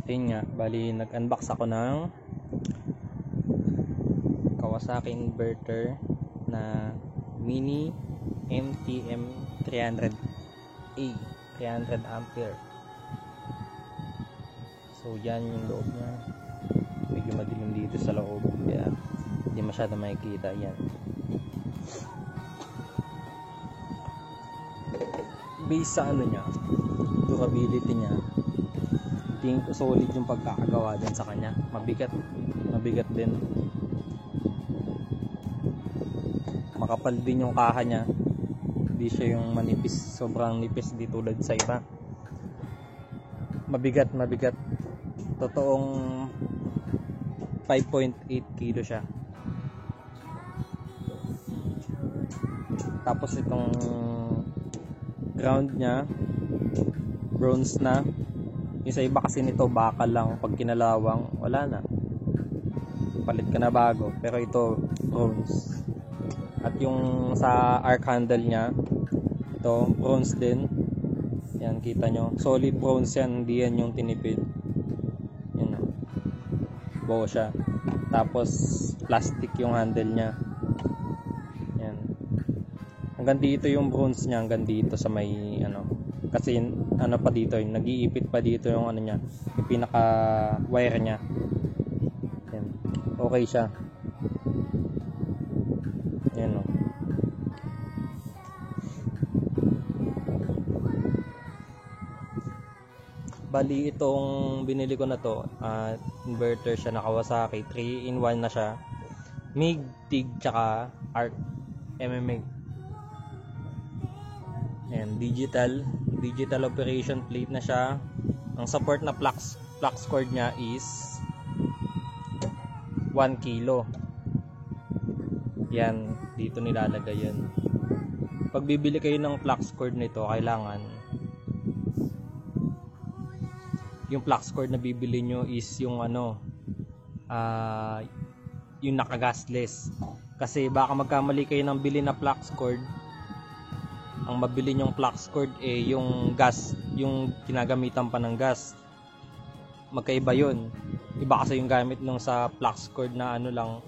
Ayun nga, bali nag-unbox ako ng Kawasaki inverter na Mini MTM 300A 300 ampere. So yan yung loob niya. Medyo madilim dito sa loob kaya hindi masyado makikita. Yan, base sa ano niya, durability niya, tingin ko solid yung pagkakagawa din sa kanya. Mabigat din, makapal din yung kaha niya, hindi siya yung manipis, sobrang nipis di tulad sa iba. Mabigat, totoong 5.8 kilo siya. Tapos itong ground nya bronze na. Yung sa iba kasi nito bakal lang, pag kinalawang wala na, palit ka na bago, pero ito bronze. At yung sa arc handle nya, ito bronze din. Yan, kita nyo, solid bronze yan, hindi yan yung tinipid. Yan, buo siya. Tapos plastic yung handle nya. Yan, hanggang dito yung bronze nya, hanggang dito sa may ano, kasi ano pa dito, yung nag-iipit pa dito yung ano nya, yung pinaka wire nya. Yan, okay siya. Yan, o. Bali itong binili ko na to, inverter siya na Kawasaki, 3-in-1 na siya, MIG, TIG, tsaka ARC MMG. Ayan, digital operation plate na siya. Ang support na flux cord nya is 1 kilo. Yan, dito nilalagay yun. Pag bibili kayo ng flux cord nito, kailangan yung flux cord na bibili nyo is yung ano, yung naka-gasless. Kasi baka magkamali kayo ng bili na flux cord, ang mabili nyong flux cord yung gas, yung kinagamitan pa ng gas. Magkaiba yun. Iba kasi yung gamit nung sa flux cord na ano lang,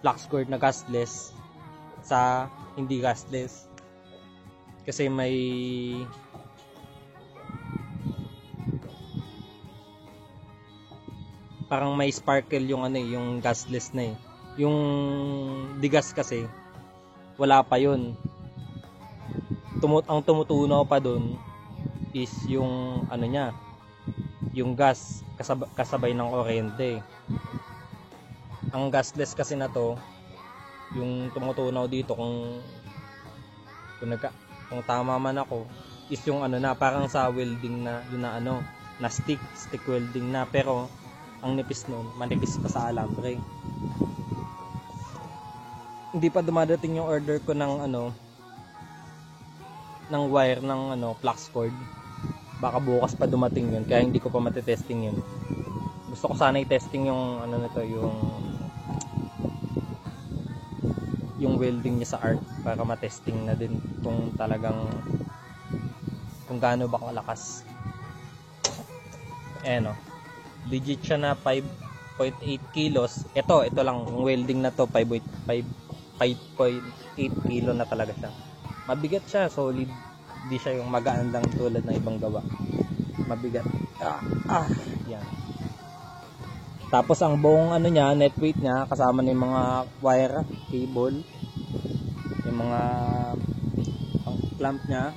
flux cord na gasless sa hindi gasless. Kasi may parang may sparkle yung ano, yung gasless na yung digas kasi wala pa yun. Ang tumutunaw pa dun is yung ano nya, yung gas kasabay ng kuryente. Ang gasless kasi na to, yung tumutunaw dito, kung tama man ako, is yung ano na, parang sa welding na yun na ano, na stick welding na, pero ang nipis nun, manipis pa sa alambre. Hindi pa dumadating yung order ko ng ano, ng wire ng ano, flux cord. Baka bukas pa dumating yun, kaya hindi ko pa matitesting yun. Gusto ko sana i-testing yung ano nito, yung welding niya sa arc, para matesting na din kung talagang kung gaano ba kalakas. Ayan, o, legit siya na 5.8 kilos. Ito lang, yung welding na to 5.8 kilo na talaga siya. Mabigat siya, solid. Hindi siya yung magaan lang tulad ng ibang gawa. Mabigat. Yan. Tapos ang buong ano niya, net weight niya, kasama ng mga wire, cable, yung mga clamp niya,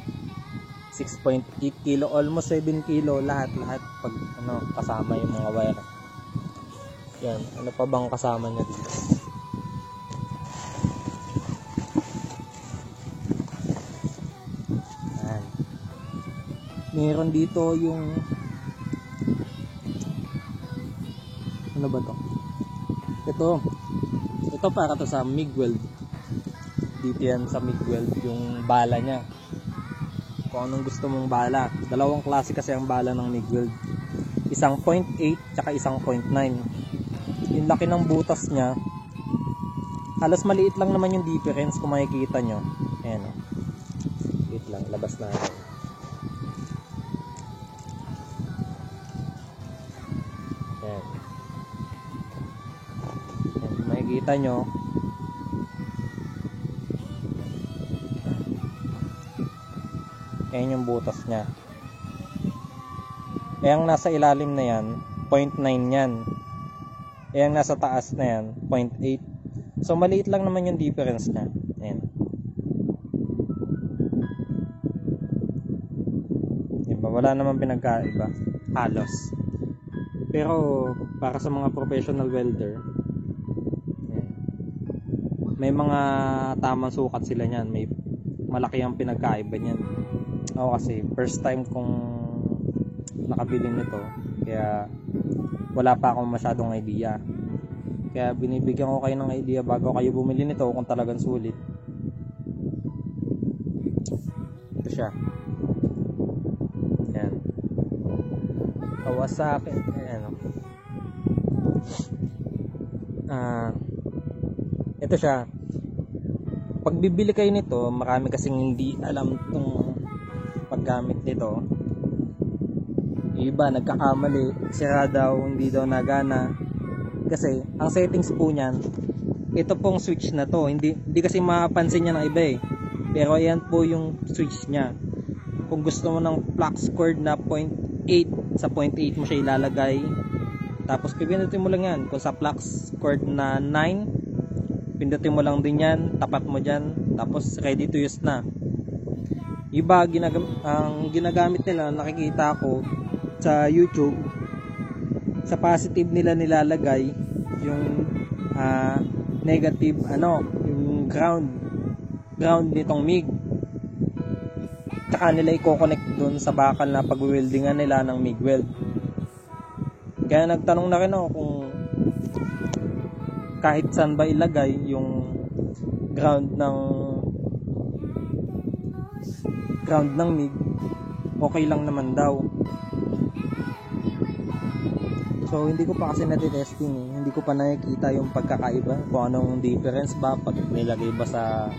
6.8 kilo, almost 7 kilo lahat pag ano, kasama yung mga wire. Yan, ano pa bang kasama niya dito? Yan. Meron dito yung ano ba to? Ito para to sa MIG weld. Dito yan sa MIG weld yung bala niya. Kung anong gusto mong bala. Dalawang klase kasi ang bala ng MIG weld. Isang 0.8 tsaka isang 0.9. Yung laki ng butas niya, halos maliit lang naman yung difference kung makikita nyo. Ayan o. Wait lang, labas natin. Kita nyo. Ayan yung butas nya. Ayan nasa ilalim na yan, 0.9 yan. Ayan nasa taas na yan, 0.8. So maliit lang naman yung difference nya. Ayan. Diba? Wala naman pinagkaiba. Halos. Pero para sa mga professional welder, may mga tamang sukat sila niyan, may malaki ang pinagkaiba niyan. Ako kasi first time kong nakabili nito, kaya wala pa akong masyadong idea. Kaya binibigyan ko kayo ng idea bago kayo bumili nito kung talagang sulit. Ito siya. Ayan. Kawasaki. Ayan. Ito siya. Pag bibili kayo nito, marami kasing hindi alam itong paggamit nito. Iba nagkakamali, sira daw, hindi daw nagana. Kasi ang settings po niyan, ito pong switch na to, hindi kasi mapapansin niya ng iba eh. Pero ayan po yung switch niya. Kung gusto mo ng flux cord na 0.8, sa 0.8 mo siya ilalagay. Tapos pipindutin mo lang yan. Kung sa flux cord na 9, pindutin mo lang din yan, tapat mo dyan, tapos ready to use na. Iba ang ginagamit nila, nakikita ko sa YouTube, sa positive nila nilalagay yung negative, yung ground nitong MIG. Tsaka nila i-connect dun sa bakal na pag-weldingan nila ng MIG weld. Kaya nagtanong na rin ako kung kahit saan ba ilagay yung ground ng MIG, okay lang naman daw. So hindi ko pa kasi natitesting eh. Hindi ko pa nakikita yung pagkakaiba, kung anong difference ba pag nilagay ba sa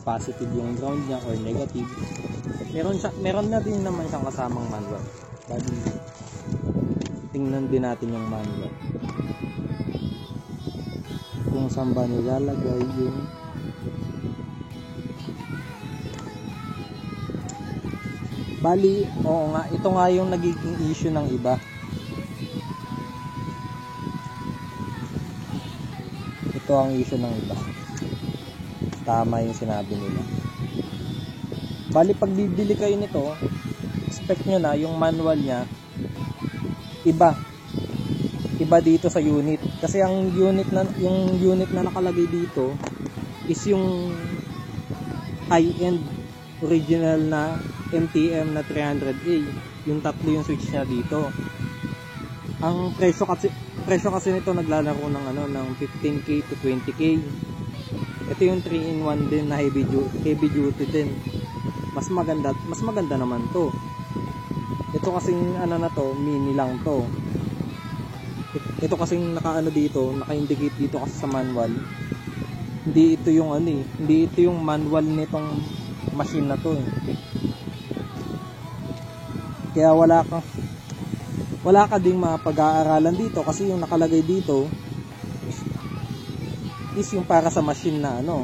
positive yung ground niya or negative. Meron na din naman siyang kasamang manual. Bali, tingnan din natin yung manual kung saan ba nilalagay yung bali, oo nga, ito nga yung nagiging issue ng iba. Ito ang issue ng iba. Tama yung sinabi nila. Bali, pag bibili kayo nito, expect nyo na yung manual nya iba dito sa unit, kasi ang unit na nakalagay dito is yung high-end original na MTM na 300A, yung tatlo yung switch nya dito. Ang presyo kasi nito naglalaro ng 15k to 20k. Ito yung 3-in-1 din na heavy duty din. Mas maganda naman to. Ito kasing na to, mini lang to. Ito kasing naka-indicate dito kasi sa manual. Hindi ito yung manual nitong machine na to eh. Kaya wala ka ding mapag-aaralan dito kasi yung nakalagay dito is yung para sa machine na na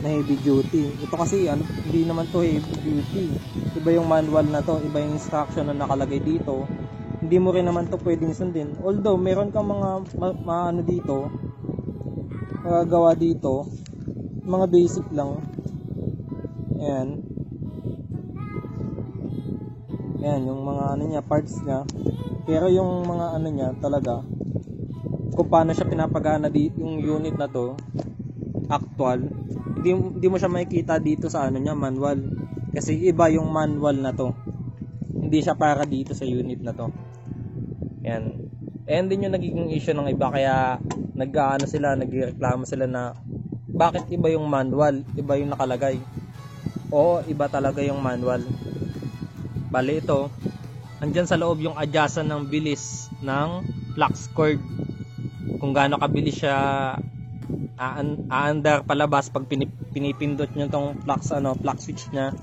heavy duty. Ito kasi hindi naman to heavy duty. Iba yung manual na to, iba yung instruction na nakalagay dito. Hindi mo rin naman to pwedeng sundin. Although meron kang mga dito, gawa dito, mga basic lang. Ayan. Ayan yung mga niya, parts niya. Pero yung mga niya talaga, kung paano siya pinapagana dito, yung unit na to, actual, hindi mo siya makikita dito sa niya, manual. Kasi iba yung manual na to. Hindi siya para dito sa unit na to. Yan. And din yung nagiging issue ng iba, kaya nagreklamo sila na bakit iba yung manual, iba yung nakalagay. Oo, iba talaga yung manual. Bali ito, andyan sa loob yung adjustan ng bilis ng flux cord. Kung gaano kabilis siya aandar palabas pag pinipindot nyo tong flux switch nya.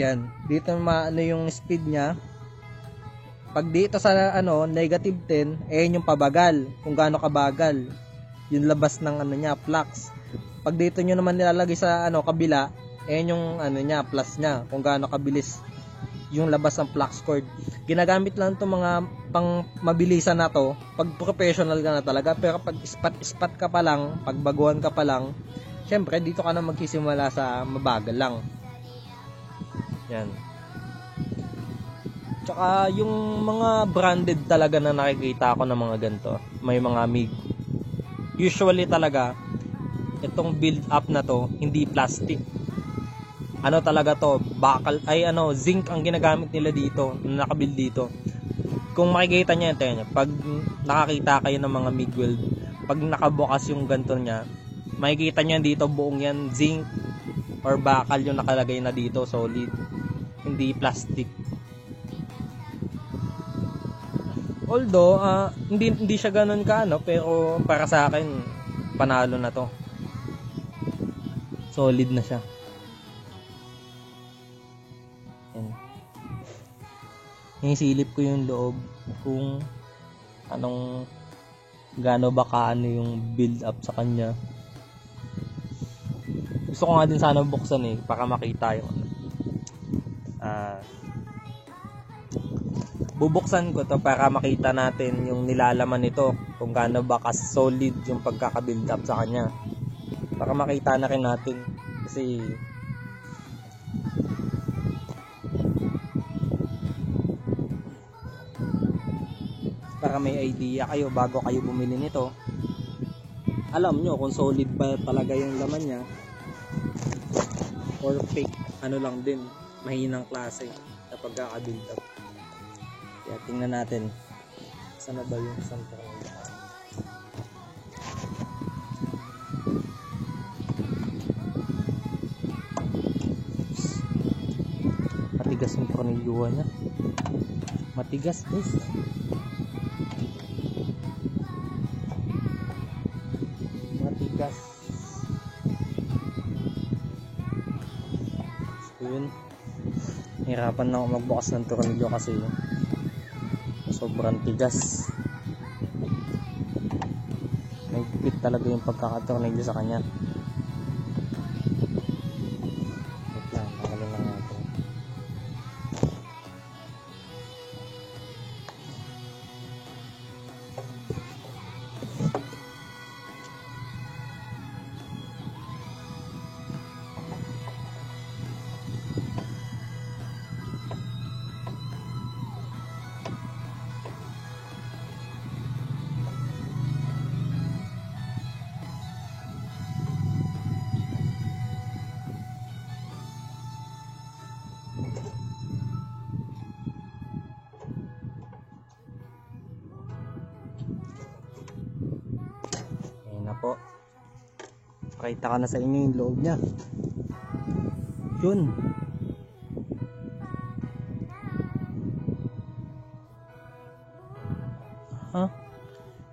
Yan, dito yung speed nya. Pag dito sa negative 10, yun yung pabagal. Kung gaano kabagal. Yung labas ng niya, flux. Pag dito nyo naman nilalagay sa kabila, yun yung niya, plus niya. Kung gaano kabilis yung labas ng flux cord. Ginagamit lang to mga pang mabilisan na to pag professional ka na talaga. Pero pag ispat ka pa lang, pag baguhan ka pa lang, syempre dito ka na magsisimula sa mabagal lang. Yan. Tsaka yung mga branded talaga na nakikita ko ng mga ganito, may mga MIG. Usually talaga, itong build up na to, hindi plastic. Talaga to, bakal, zinc ang ginagamit nila dito, nakabuild dito. Kung makikita nyo yan, pag nakakita kayo ng mga MIG weld, pag nakabukas yung ganito nya, makikita nyo yan dito, buong yan, zinc or bakal yung nakalagay na dito, solid. Hindi plastic. Although, hindi siya ganun pero para sa akin, panalo na to. Solid na siya. Yan. Hinisilip ko yung loob kung gaano ba kaano yung build up sa kanya. Gusto ko nga din sana buksan para makita yung bubuksan ko to para makita natin yung nilalaman nito, kung gaano ba ka-solid yung pagkaka-build up sa kanya, para makita na rin natin, kasi para may idea kayo bago kayo bumili nito, alam nyo kung solid ba talaga yung laman nya or fake, lang din, mahinang klase sa pagkaka-build up. Kaya tingnan natin sana ba yung isang tornilyo. Matigas yung tornilyo niya, matigas guys. Matigas. So yun, hirapan na ako magbukas ng tornilyo kasi sobrang tigas. May pit talaga yung pagkakatornilyo sa kanya. Wait lang, tanggalin lang natin. Po, pakita ka na sa inyo yung loob nya. Yun,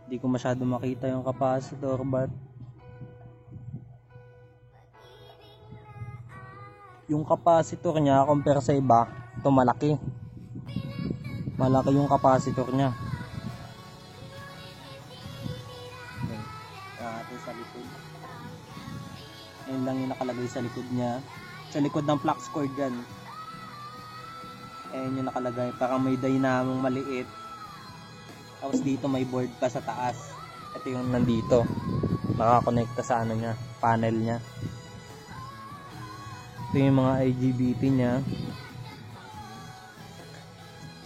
hindi ko masyado makita yung capacitor, but yung capacitor nya compare sa iba, ito malaki yung capacitor nya. Sa likod, ayun lang yung nakalagay sa likod nya, sa likod ng flux cord yan. Ayun yung nakalagay, parang may dynamo maliit, tapos dito may board pa sa taas. Ito yung nandito, nakakonekta sa nya, panel nya. Ito yung mga IGBT nya.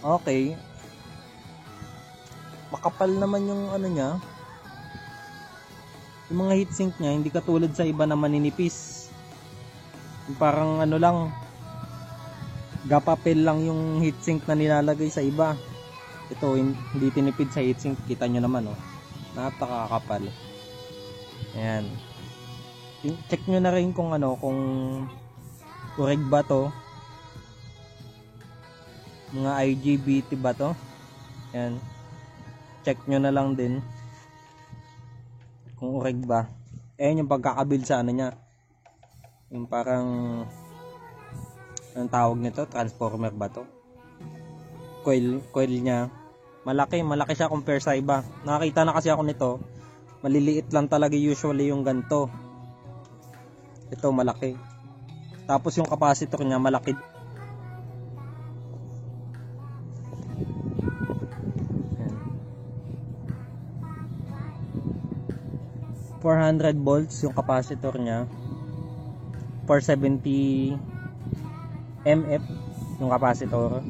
Okay, makapal naman yung nya. Yung mga heatsink nya, hindi katulad sa iba na maninipis. Parang lang, gapapel lang yung heatsink na nilalagay sa iba. Ito, hindi tinipid sa heatsink. Kita nyo naman, napakakapal. Ayan. Check nyo na rin kung kung correct ba to. Mga IGBT ba to. Ayan. Check nyo na lang din kung correct ba. Ayan yung pagkakabuild sa nya. Yung parang, anong tawag nito? Transformer ba to? coil niya. Malaki siya compare sa iba. Nakakita na kasi ako nito. Maliliit lang talaga usually yung ganto. Ito malaki. Tapos yung capacitor niya malaki. Ayan. 400 volts yung capacitor niya. 470 mF yung capacitor.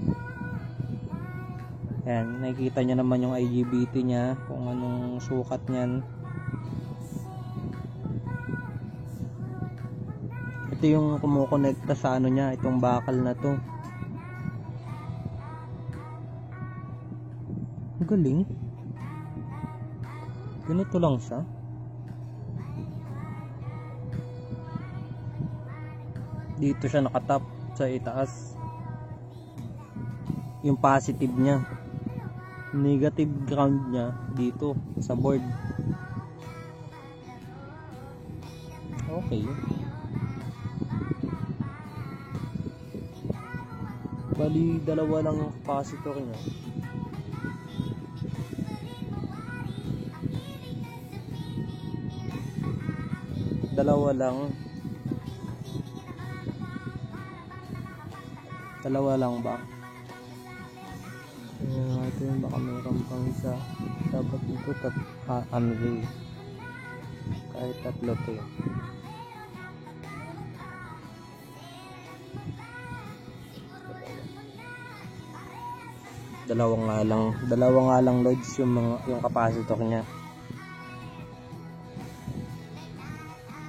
Ayan, nakikita nyo naman yung IGBT nya, kung anong sukat nyan. Ito yung kumukonekta sa ano nya, itong bakal na to. Galing. Ganito lang siya. Dito siya nakatap sa itaas. Yung positive niya. Negative ground niya dito sa board. Okay. Bali, dalawa lang yung capacitor niya. Dalawa lang ba? Ito yung baka meron pang isa. Dapat dito Amway. Kahit tatlo to. Dalawa nga lang loads yung capacitor niya.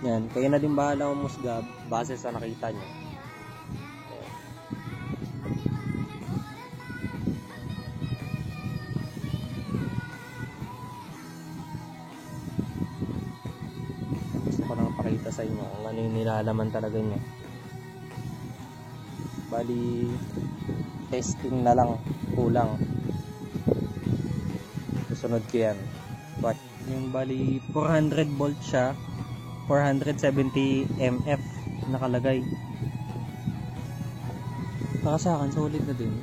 Yan, kayo na din bahala umusga base sa nakita niyo. Gusto ko nang pakita sa inyo kung ano yung nilalaman talaga niya. Bali, testing na lang, kulang. Susunod ko yan. But, yung bali 400 volt siya, 470 mF nakalagay. Saka sa akin, solid na din.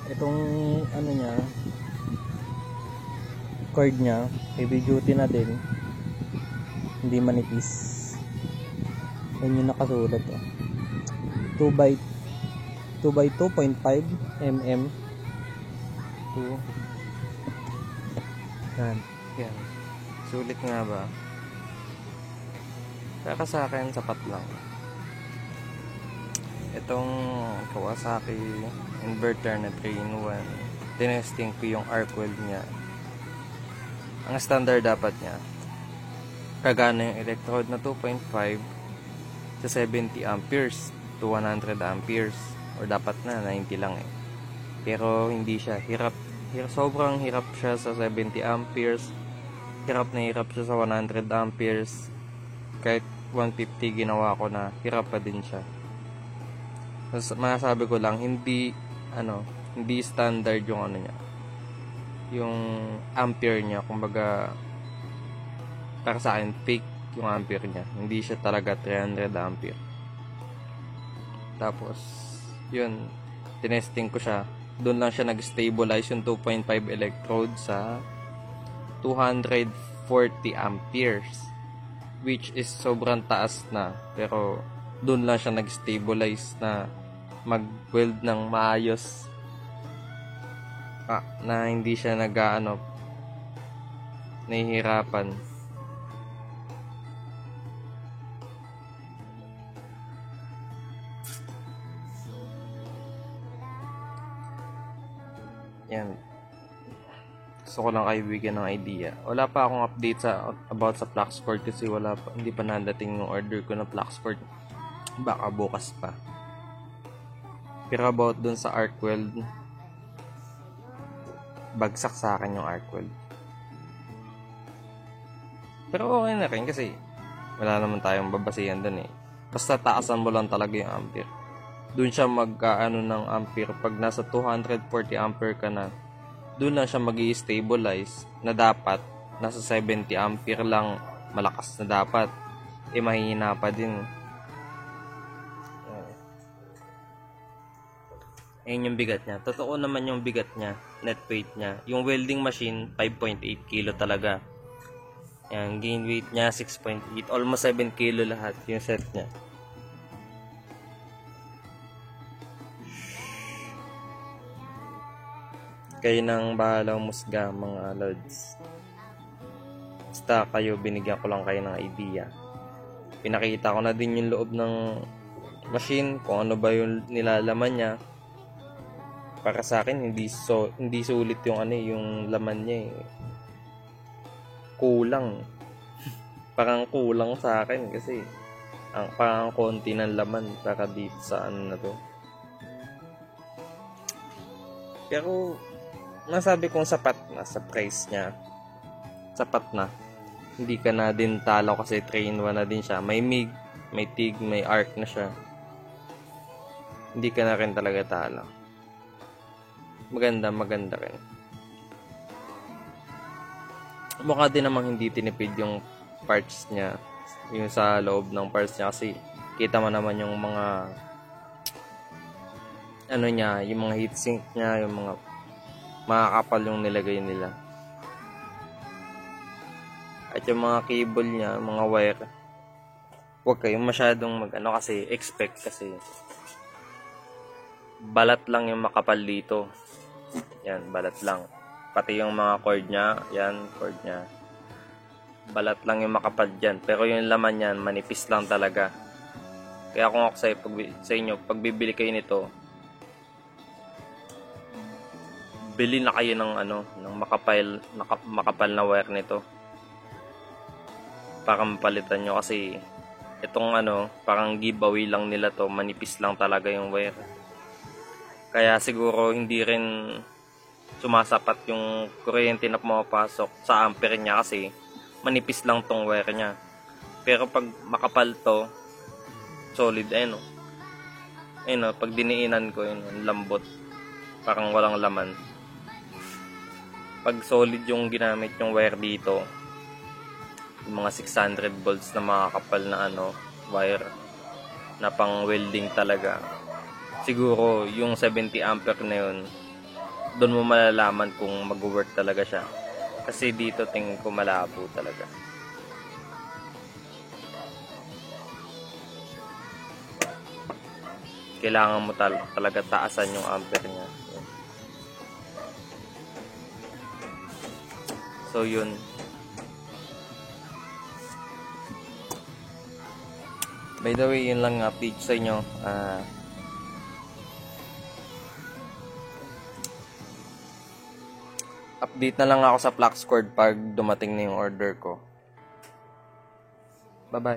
Itong ano niya, cord niya, heavy duty na din. Hindi manipis. Yan yung nakasulat. 2x 2.5 mm. Yan. Sulit nga ba? Kaya sa akin, sapat lang. Itong Kawasaki inverter na 3-in-1, tinesting ko yung arc weld niya. Ang standard dapat niya, kagana yung electrode na 2.5 sa 70 amperes to 100 amperes, or dapat na 90 lang eh. Pero hindi siya, sobrang hirap siya sa 70 amperes, hirap siya sa 100 amperes. Kahit 150 ginawa ko na, hirap pa din siya. Masasabi ko lang, hindi standard yung ano niya, yung ampere niya. Kumbaga, para sa akin, fake yung ampere niya. Hindi siya talaga 300 ampere. Tapos, yun, tinesting ko siya. Doon lang siya nag-stabilize yung 2.5 electrode sa 240 amperes, which is sobrang taas na. Pero, doon lang siya nag-stabilize na mag-weld ng maayos. Na hindi siya nahihirapan. Yan. Gusto ko lang kayo bigyan ng idea. Wala pa akong update about sa flux cord kasi hindi pa nadating yung order ko ng flux cord. Baka bukas pa. Pero about dun sa arc weld, bagsak sa akin yung arc weld. Pero okay na rin kasi wala naman tayong babasihan dun eh. Basta taasan mo lang talaga yung ampere. Doon siya magkaano ng ampere. Pag nasa 240 ampere ka na, doon lang siya mag-i-stabilize na dapat nasa 70 ampere lang malakas na dapat. Mahihina pa din. Ayun yung bigat niya. Totoo naman yung bigat niya, net weight niya. Yung welding machine, 5.8 kilo talaga. Yan, gain weight niya, 6.8. Almost 7 kilo lahat yung set niya. Kayo nang bahala musga, mga lods. Basta kayo, binigyan ko lang kayo ng idea. Pinakita ko na din yung loob ng machine, kung ano ba yung nilalaman niya. Para sa akin, hindi sulit yung yung laman niya eh. Kulang. Parang kulang sa akin kasi parang konti ng laman para dito sa na to. Pero masabi kong sapat na sa price niya. Sapat na. Hindi ka na din talo kasi 3-in-1 na din siya. May MIG, may TIG, may ARC na siya. Hindi ka na rin talaga talo. Maganda rin. Mukha din namang hindi tinipid yung parts niya. Yung sa loob ng parts niya kasi kita mo naman yung mga yung mga heatsink niya, yung mga makakapal yung nilagay nila. At yung mga cable niya, mga wire, huwag kayong masyadong kasi expect kasi balat lang yung makapal dito. Yan, balat lang. Pati yung mga cord niya, yan, cord niya. Balat lang yung makapal dyan. Pero yung laman niyan, manipis lang talaga. Kaya kung ako sa inyo, pag bibili kayo nito, bili na kayo ng makapal na wire nito. Para mapalitan nyo kasi itong parang giveaway lang nila to, manipis lang talaga yung wire. Kaya siguro hindi rin sumasapat yung kuryente na pumapasok sa ampere niya kasi manipis lang tong wire niya. Pero pag makapal to, solid pag diniinan ko lambot, parang walang laman. Pag solid yung ginamit yung wire dito, yung mga 600 volts na makakapal na wire na pang welding talaga, siguro yung 70 ampere na yun, doon mo malalaman kung mag-work talaga siya. Kasi dito tingin ko malabo talaga. Kailangan mo talaga taasan yung ampere niya. So yun. By the way, yun lang update sa inyo. Update na lang ako sa Flux Cord pag dumating na yung order ko. Bye-bye.